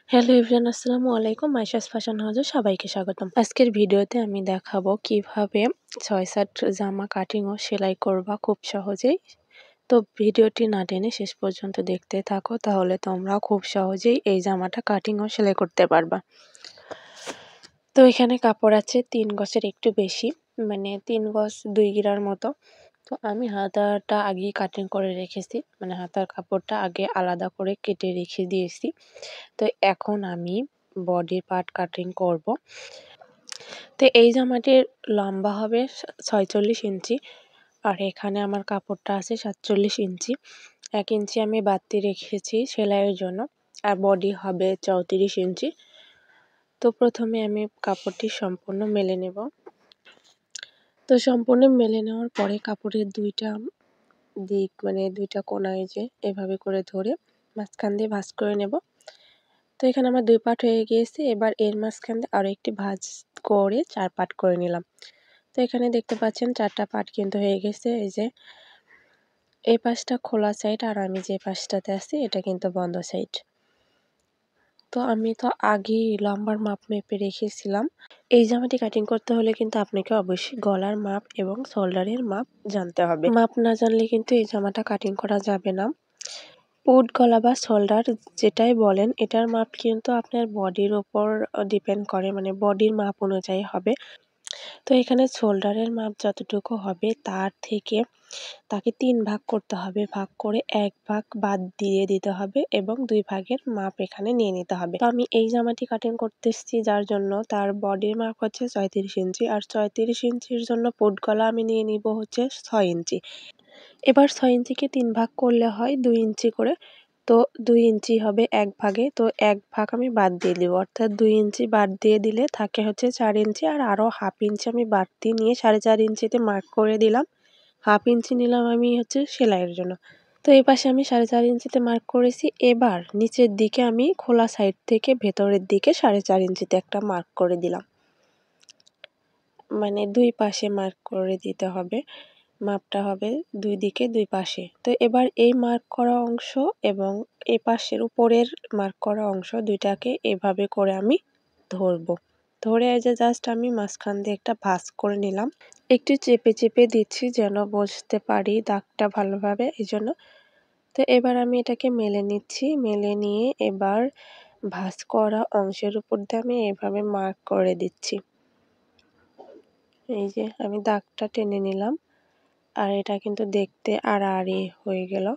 Hello everyone, আসসালামু আলাইকুম। Maisha's fashion হাউসে সবাইকে স্বাগতম। আজকের ভিডিওতে আমি দেখাবো কিভাবে ৬/৭ জামা কাটিং ও সেলাই করবা খুব সহজেই। তো ভিডিওটি না টেনে শেষ পর্যন্ত দেখতে থাকো, তাহলে তোমরা খুব সহজেই এই জামাটা কাটিং ও সেলাই করতে পারবা। তো এখানে কাপড় আছে ৩ গজের একটু বেশি, মানে ৩ গজ ২ গিরার মতো। তো আমি হাতাটা আগেই কাটিং করে রেখেছি, মানে হাতার কাপড়টা আগে আলাদা করে কেটে রেখে দিয়েছি। তো এখন আমি বডি পার্ট কাটিং করব। তো এই জামাটির লম্বা হবে ৪৬ ইঞ্চি, আর এখানে আমার কাপড়টা আছে ৪৭ ইঞ্চি। ১ ইঞ্চি আমি বাড়তি রেখেছি সেলাইয়ের জন্য, আর বডি হবে ৩৪ ইঞ্চি। তো প্রথমে আমি কাপড়টি সম্পূর্ণ মেলে নেব। তো সম্পূর্ণ মেলে নেওয়ার পরে কাপড়ের দুইটা দিক, মানে দুইটা কোণায় যে এভাবে করে ধরে মাঝখান দিয়ে ভাঁজ করে নেব। তো এখানে আমার ২ পার্ট হয়ে গিয়েছে। এবার এর মাঝখান দিয়ে আরও একটি ভাঁজ করে ৪ পার্ট করে নিলাম। তো এখানে দেখতে পাচ্ছেন ৪টা পার্ট কিন্তু হয়ে গেছে। এই যে এই পাশটা খোলা সাইড, আর আমি যে পাশটাতে আছি এটা কিন্তু বন্ধ সাইড। তো আমি তো আগেই লম্বার মাপ মেপে রেখেছিলাম। এই জামাটি কাটিং করতে হলে কিন্তু আপনাকে অবশ্যই গলার মাপ এবং শোল্ডারের মাপ জানতে হবে। মাপ না জানলে কিন্তু এই জামাটা কাটিং করা যাবে না। পুট গলা বা শোল্ডার যেটাই বলেন, এটার মাপ কিন্তু আপনার বডির ওপর ডিপেন্ড করে, মানে বডির মাপ অনুযায়ী হবে। তো এখানে শোল্ডারের মাপ যতটুকু হবে তার থেকে তাকে ৩ ভাগ করতে হবে। ভাগ করে ১ ভাগ বাদ দিয়ে দিতে হবে এবং ২ ভাগের মাপ এখানে নিয়ে নিতে হবে। তো আমি এই জামাটি কাটিং করতেছি, যার জন্য তার বডির মাপ হচ্ছে ৩৬ ইঞ্চি, আর ৩৬ ইঞ্চির জন্য পুট গলা আমি নিয়ে নিব হচ্ছে ৬ ইঞ্চি। এবার ৬ ইঞ্চিকে ৩ ভাগ করলে হয় ২ ইঞ্চি করে। তো ২ ইঞ্চি হবে ১ ভাগে, তো ১ ভাগ আমি বাদ দিয়ে দিব, অর্থাৎ ২ ইঞ্চি বাদ দিয়ে দিলে থাকে হচ্ছে ৪ ইঞ্চি, আর আরও হাফ ইঞ্চি আমি বাড়তি নিয়ে ৪.৫ ইঞ্চিতে মার্ক করে দিলাম। হাফ ইঞ্চি নিলাম আমি হচ্ছে সেলাইয়ের জন্য। তো এই পাশে আমি ৪.৫ ইঞ্চিতে মার্ক করেছি। এবার নিচের দিকে আমি খোলা সাইড থেকে ভেতরের দিকে ৪.৫ ইঞ্চিতে একটা মার্ক করে দিলাম, মানে ২ পাশে মার্ক করে দিতে হবে। মাপটা হবে ২ দিকে ২ পাশে। তো এবার এই মার্ক করা অংশ এবং এই পাশের উপরের মার্ক করা অংশ দুইটাকে এভাবে করে আমি ধরবো। ধরে এই যে জাস্ট আমি মাঝখান দিয়ে একটা ভাঁজ করে নিলাম। একটু চেপে চেপে দিচ্ছি যেন বুঝতে পারি দাগটা ভালোভাবে, এজন্য। তো এবার আমি এটাকে মেলে নিচ্ছি। মেলে নিয়ে এবার ভাঁজ করা অংশের উপর দিয়ে আমি এভাবে মার্ক করে দিচ্ছি। এই যে আমি দাগটা টেনে নিলাম, আর এটা কিন্তু দেখতে আড়াআড়ি হয়ে গেল।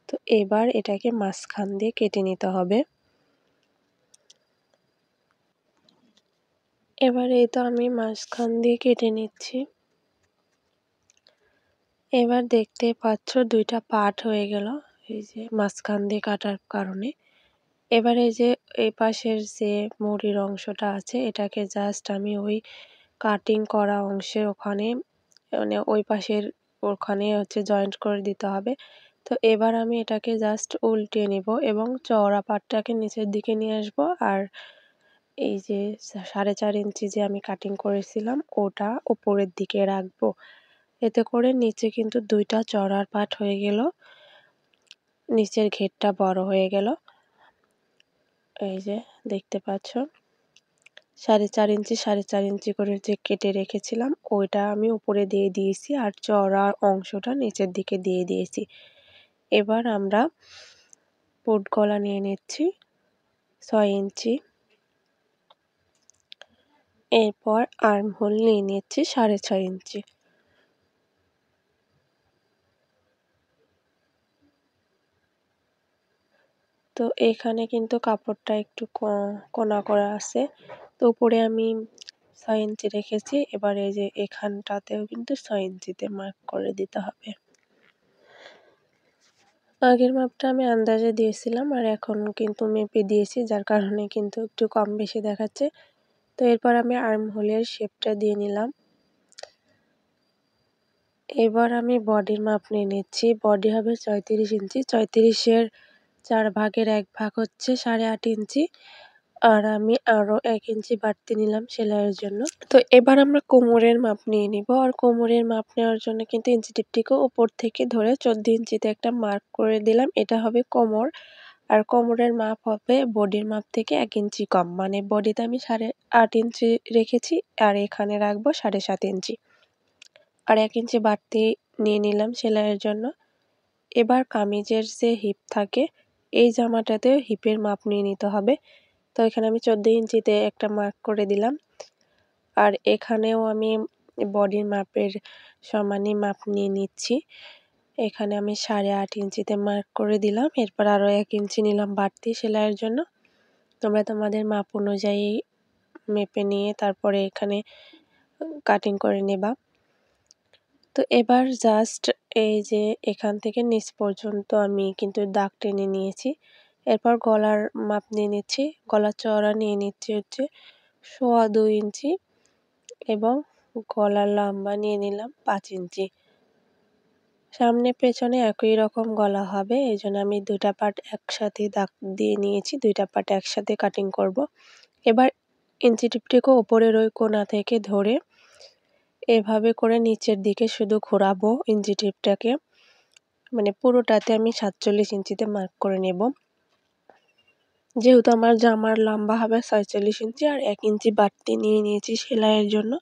তো এবার এটাকে মাঝখান দিয়ে কেটে নিতে হবে। এবার এই তো আমি মাঝখান দিয়ে কেটে নিচ্ছি। এবার দেখতে পাচ্ছ ২টা পার্ট হয়ে গেল, এই যে মাঝখান দিয়ে কাটার কারণে। এবার এই যে এই পাশের যে মুড়ির অংশটা আছে এটাকে জাস্ট আমি ওই কাটিং করা অংশের ওখানে, মানে ওই পাশের ওখানে হচ্ছে জয়েন্ট করে দিতে হবে। তো এবার আমি এটাকে জাস্ট উল্টিয়ে নিব এবং চওড়া পাটটাকে নিচের দিকে নিয়ে আসব, আর এই যে ৪.৫ ইঞ্চি যে আমি কাটিং করেছিলাম ওটা উপরের দিকে রাখবো। এতে করে নিচে কিন্তু ২টা চওড়ার পাট হয়ে গেল, নিচের ঘেরটা বড় হয়ে গেল। এই যে দেখতে পাচ্ছ ৪.৫ ইঞ্চি ৪.৫ ইঞ্চি করে যে কেটে রেখেছিলাম ওইটা আমি উপরে দিয়ে দিয়েছি, আর চওড়া অংশটা নিচের দিকে দিয়ে দিয়েছি। এবার আমরা পুট গলা নিয়ে নিচ্ছি ৬ ইঞ্চি। এরপর আর্মহোল নিয়ে নিচ্ছি ৬.৫ ইঞ্চি। তো এখানে কিন্তু কাপড়টা একটু কোনা করা আছে। তো উপরে আমি ৬ ইঞ্চি রেখেছি। এবার এই যে এখানটাতেও কিন্তু ৬ ইঞ্চিতে মার্ক করে দিতে হবে। আগের মাপটা আমি আন্দাজে দিয়েছিলাম, আর এখন কিন্তু মেপে দিয়েছি, যার কারণে কিন্তু একটু কম বেশি দেখাচ্ছে। তো এরপর আমি আর্মহোলের শেপটা দিয়ে নিলাম। এবার আমি বডির মাপ নিয়ে নিচ্ছি। বডি হবে ৩৬ ইঞ্চি। ৩৬-এর ৪ ভাগের ১ ভাগ হচ্ছে ৮.৫ ইঞ্চি, আর আমি আরও ১ ইঞ্চি বাড়তি নিলাম সেলাইয়ের জন্য। তো এবার আমরা কোমরের মাপ নিয়ে নিব, আর কোমরের মাপ নেওয়ার জন্য কিন্তু ইঞ্চি টেপটিকে উপর থেকে ধরে ১৪ ইঞ্চিতে একটা মার্ক করে দিলাম। এটা হবে কোমর। আর কোমরের মাপ হবে বডির মাপ থেকে 1 ইঞ্চি কম, মানে বডিতে আমি 8.5 ইঞ্চি রেখেছি আর এখানে রাখবো 7.5 ইঞ্চি। আর 1 ইঞ্চি বাড়তি নিয়ে নিলাম সেলাইয়ের জন্য। এবার কামিজের যে হিপ থাকে এই জামাটাতেও হিপের মাপ নিয়ে নিতে হবে। তো এখানে আমি 14 ইঞ্চিতে একটা মার্ক করে দিলাম। আর এখানেও আমি বডির মাপের সমানই মাপ নিয়ে নিচ্ছি। এখানে আমি 8.5 ইঞ্চিতে মার্ক করে দিলাম। এরপর আরও 1 ইঞ্চি নিলাম বাড়তি সেলাইয়ের জন্য। তোমরা তোমাদের মাপ অনুযায়ী মেপে নিয়ে তারপরে এখানে কাটিং করে নেবা। তো এবার জাস্ট এই যে এখান থেকে নিচ পর্যন্ত আমি কিন্তু দাগ টেনে নিয়েছি। এরপর গলার মাপ নিয়ে নিচ্ছি। গলার চওড়া নিয়ে নিচ্ছি হচ্ছে 2.25 ইঞ্চি এবং গলার লম্বা নিয়ে নিলাম 5 ইঞ্চি। সামনে পেছনে একই রকম গলা হবে, এজন্য আমি 2টা পার্ট একসাথে দাগ দিয়ে নিয়েছি, 2টা পার্ট একসাথে কাটিং করব। এবার ইঞ্চি টিপটিকে ওপরের ওই কোণা থেকে ধরে এভাবে করে নিচের দিকে শুধু ঘোরাবো ইঞ্চি টিপটাকে, মানে পুরোটাতে আমি 47 ইঞ্চিতে মার্ক করে নেব। যেহেতু আমার জামার লম্বা হবে 46 ইঞ্চি আর 1 ইঞ্চি বাড়তি নিয়ে নিয়েছি সেলাইয়ের জন্য,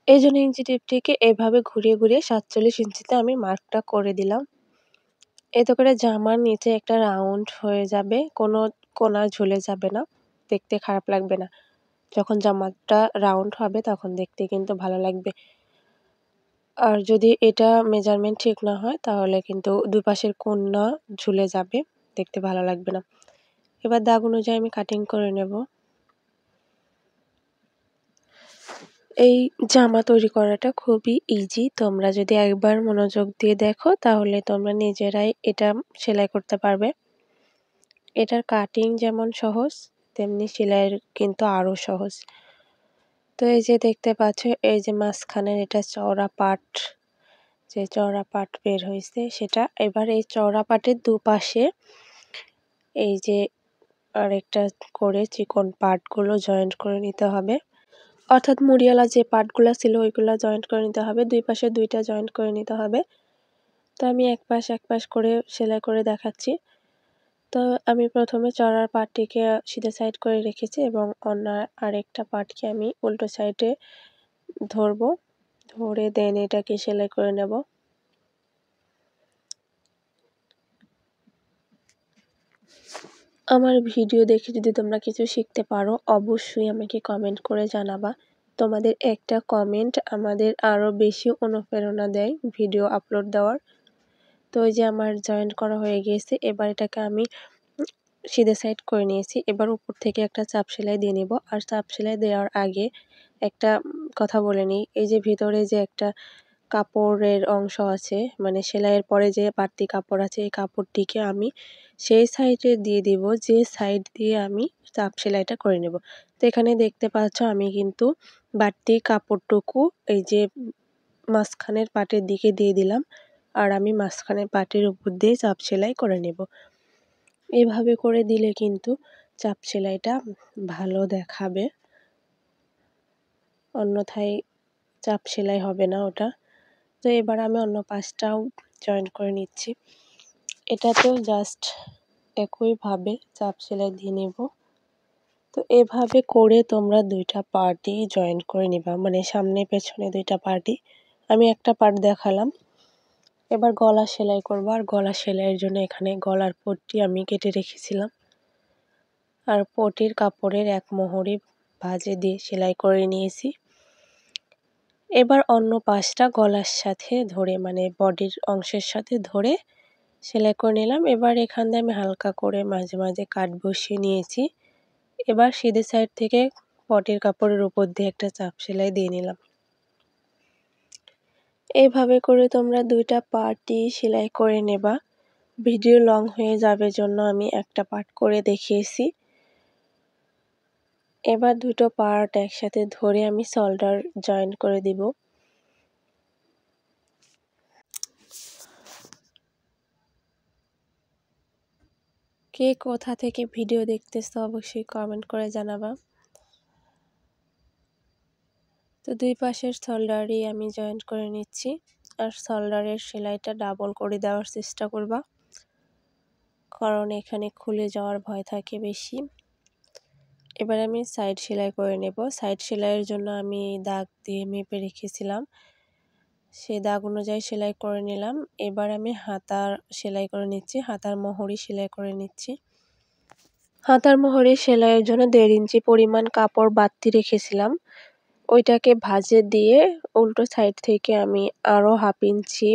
এই জন্য ইঞ্চি টিপটিকে এভাবে ঘুরিয়ে ঘুরিয়ে 47 ইঞ্চিতে আমি মার্কটা করে দিলাম। এতে করে জামার নিচে একটা রাউন্ড হয়ে যাবে, কোনো কোণা ঝুলে যাবে না, দেখতে খারাপ লাগবে না। যখন জামাটা রাউন্ড হবে তখন দেখতে কিন্তু ভালো লাগবে। আর যদি এটা মেজারমেন্ট ঠিক না হয় তাহলে কিন্তু দুই পাশের কোণা ঝুলে যাবে, দেখতে ভালো লাগবে না। এবার দাগ অনুযায়ী আমি কাটিং করে নেব। এই জামা তৈরি করাটা খুবই ইজি, তোমরা যদি একবার মনোযোগ দিয়ে দেখো তাহলে তোমরা নিজেরাই এটা সেলাই করতে পারবে। এটার কাটিং যেমন সহজ তেমনি সেলাইয়ের কিন্তু আরও সহজ। তো এই যে দেখতে পাচ্ছ এই যে মাঝখানের এটা চওড়া পাট, যে চওড়া পাট বের হয়েছে সেটা, এবার এই চওড়া পাটের দুপাশে এই যে আরেকটা করে চিকন পাটগুলো জয়েন্ট করে নিতে হবে, অর্থাৎ মুড়িওয়ালা যে পাটগুলো ছিল ওইগুলো জয়েন্ট করে নিতে হবে, দুই পাশে 2টা জয়েন্ট করে নিতে হবে। তো আমি এক পাশ করে সেলাই করে দেখাচ্ছি। তো আমি প্রথমে চওড়ার পাটটিকে সিধা সাইড করে রেখেছি এবং অন্য আরেকটা পাটকে আমি উল্টো সাইডে ধরবো, ধরে দেন এটাকে সেলাই করে নেব। আমার ভিডিও দেখে যদি তোমরা কিছু শিখতে পারো অবশ্যই আমাকে কমেন্ট করে জানাবা। তোমাদের একটা কমেন্ট আমাদের আরও বেশি অনুপ্রেরণা দেয় ভিডিও আপলোড দেওয়ার। তো ওই যে আমার জয়েন্ট করা হয়ে গিয়েছে, এবার এটাকে আমি সিধে সাইড করে নিয়েছি। এবার উপর থেকে একটা চাপ সেলাই দিয়ে নেব। আর চাপ সেলাই দেওয়ার আগে একটা কথা বলে নিই, এই যে ভিতরে যে একটা কাপড়ের অংশ আছে, মানে সেলাইয়ের পরে যে বাড়তি কাপড় আছে এই কাপড়টিকে আমি সেই সাইডে দিয়ে দিব যে সাইড দিয়ে আমি চাপ সেলাইটা করে নেব। তো এখানে দেখতে পাচ্ছ আমি কিন্তু বাড়তি কাপড়টুকু এই যে মাঝখানের পাটের দিকে দিয়ে দিলাম আর আমি মাঝখানের পাটের উপর দিয়ে চাপ সেলাই করে নেব। এভাবে করে দিলে কিন্তু চাপ সেলাইটা ভালো দেখাবে, অন্যথায় চাপ সেলাই হবে না ওটা। তো এবার আমি অন্য পাশটাও জয়েন্ট করে নিচ্ছি, এটাতেও জাস্ট একইভাবে চাপ সেলাই দিয়ে নেব। তো এভাবে করে তোমরা 2টা পার্টই জয়েন্ট করে নিবা, মানে সামনে পেছনে 2টা পার্টই। আমি একটা পার্ট দেখালাম। এবার গলা সেলাই করব, আর গলা সেলাইয়ের জন্য এখানে গলার পট্টি আমি কেটে রেখেছিলাম আর পটির কাপড়ের 1 মোহরি ভাঁজে দিয়ে সেলাই করে নিয়েছি। এবার অন্য পাশটা গলার সাথে ধরে, মানে বডির অংশের সাথে ধরে সেলাই করে নিলাম। এবার এখান দিয়ে আমি হালকা করে মাঝে মাঝে কাট বসিয়ে নিয়েছি। এবার সিধে সাইড থেকে পটির কাপড়ের উপর দিয়ে একটা চাপ সেলাই দিয়ে নিলাম। এইভাবে করে তোমরা 2টা পার্টই সেলাই করে নেবা। ভিডিও লং হয়ে যাবে জন্য আমি একটা পার্ট করে দেখিয়েছি। এবার 2টো পার্ট একসাথে ধরে আমি শোল্ডার জয়েন্ট করে দিব। কে কোথা থেকে ভিডিও দেখতেছো অবশ্যই কমেন্ট করে জানাবা। তো 2 পাশের শোল্ডারই আমি জয়েন্ট করে নিচ্ছি আর শোল্ডারের সেলাইটা ডাবল করে দেওয়ার চেষ্টা করবা। কারণ এখানে খুলে যাওয়ার ভয় থাকে বেশি। এবার আমি সাইড সেলাই করে নেব। সাইড সেলাইয়ের জন্য আমি দাগ দিয়ে মেপে রেখেছিলাম, সেই দাগ অনুযায়ী সেলাই করে নিলাম। এবার আমি হাতার সেলাই করে নিচ্ছি, হাতার মোহরি সেলাই করে নিচ্ছি। হাতার মোহরি সেলাইয়ের জন্য 1.5 ইঞ্চি পরিমাণ কাপড় বাড়তি রেখেছিলাম, ওইটাকে ভাঁজে দিয়ে উল্টো সাইড থেকে আমি আরও 1/2 ইঞ্চি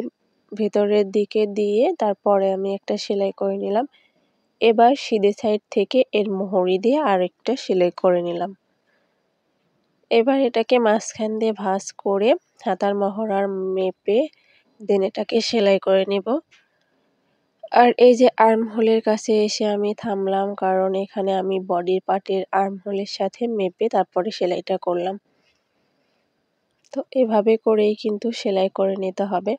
ভেতরের দিকে দিয়ে তারপরে আমি একটা সেলাই করে নিলাম। এবার সিধে সাইড থেকে এর মোহরি দিয়ে আরেকটা সেলাই করে নিলাম। এবার এটাকে মাঝখান দিয়ে ভাঁজ করে হাতার মহড়ার মেপে দেন এটাকে সেলাই করে নেব। আর এই যে আর্মহোলের কাছে এসে আমি থামলাম, কারণ এখানে আমি বডির পার্টের আর্মহোলের সাথে মেপে তারপরে সেলাইটা করলাম। তো এভাবে করেই কিন্তু সেলাই করে নিতে হবে।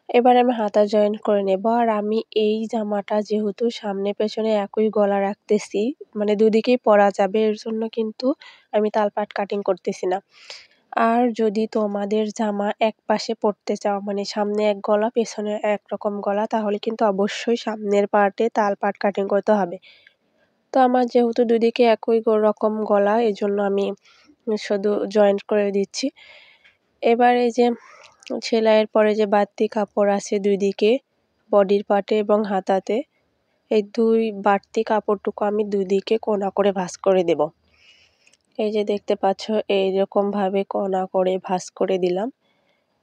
এবার আমি হাতা জয়েন করে নেব। আর আমি এই জামাটা যেহেতু সামনে পেছনে একই গলা রাখতেছি, মানে দুদিকেই পরা যাবে, এর জন্য কিন্তু আমি তালপাট কাটিং করতেছি না। আর যদি তোমাদের জামা এক পাশে পরতে চাও, মানে সামনে এক গলা পেছনে একরকম গলা, তাহলে কিন্তু অবশ্যই সামনের পার্টে তালপাট কাটিং করতে হবে। তো আমার যেহেতু দুদিকে একই রকম গলা, এজন্য আমি শুধু জয়েন্ট করে দিচ্ছি। এবার এই যে সেলাইয়ের পরে যে বাড়তি কাপড় আছে দুই দিকে, বডির পার্টে এবং হাতাতে, এই দুই বাড়তি কাপড়টুকু আমি দুই দিকে কোনা করে ভাঁজ করে দেব। এই যে দেখতে পাচ্ছ এইরকমভাবে কোনা করে ভাঁজ করে দিলাম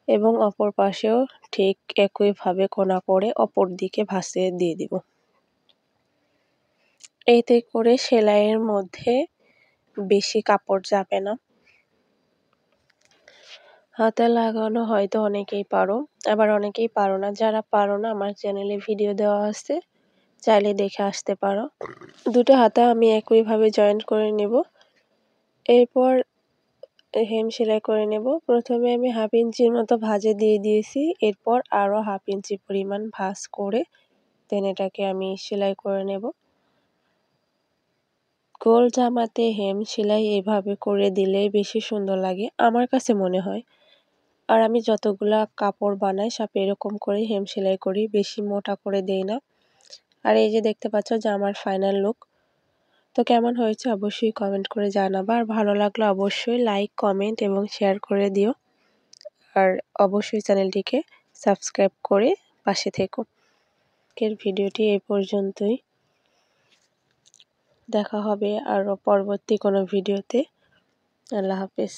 এবং অপর পাশেও ঠিক একইভাবে কোনা করে অপর দিকে ভাঁজে দিয়ে দিব। এতে করে সেলাইয়ের মধ্যে বেশি কাপড় যাবে না। হাতে লাগানো হয়তো অনেকেই পারো, আবার অনেকেই পারো না। যারা পারো না, আমার চ্যানেলে ভিডিও দেওয়া আছে, চাইলে দেখে আসতে পারো। দুটো হাতা আমি একইভাবে জয়েন্ট করে নেব। এরপর হেম সেলাই করে নেব। প্রথমে আমি 1/2 ইঞ্চির মতো ভাঁজে দিয়ে দিয়েছি, এরপর আরও 1/2 ইঞ্চি পরিমাণ ভাঁজ করে দেন এটাকে আমি সেলাই করে নেব। গোল জামাতে হেম সেলাই এভাবে করে দিলে বেশি সুন্দর লাগে আমার কাছে মনে হয়। আর আমি যতগুলা কাপড় বানাই সব এরকম করে হেম সেলাই করি, বেশি মোটা করে দেই না। আর এই যে দেখতে পাচ্ছ জামার ফাইনাল লুক। তো কেমন হয়েছে অবশ্যই কমেন্ট করে জানাবা। আর ভালো লাগলে অবশ্যই লাইক, কমেন্ট এবং শেয়ার করে দিও। আর অবশ্যই চ্যানেলটিকে সাবস্ক্রাইব করে পাশে থেকো। আজকের ভিডিওটি এই পর্যন্তই। দেখা হবে আরও পরবর্তী কোনো ভিডিওতে। আল্লাহ হাফেজ।